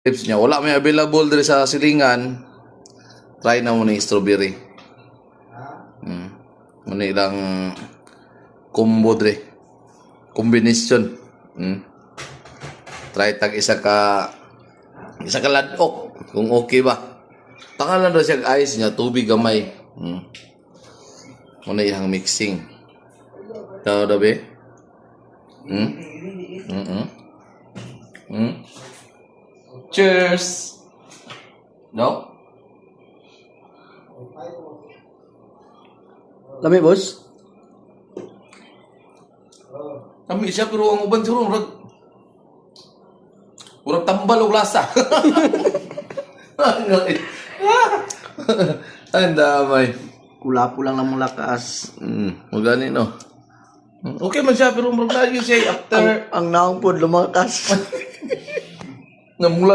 Tips niya, wala may available diri sa silingan. Try na mo ni strawberry. Muna ilang combo dre. Combination. Try tag isa ka ladok kung okay ba. Tangalan daw siya ice niya, tubig gamay. Muna ihang mixing. Tao daw be? Cheers! No? Lami, boss? Kami siya pero ang uban siguro murag tambal og lasa. Ang damay. Kula-kulang lang mong lakas. Magani no. Okay man siya pero murag layo siya after Ang naong po lumakas. nga mula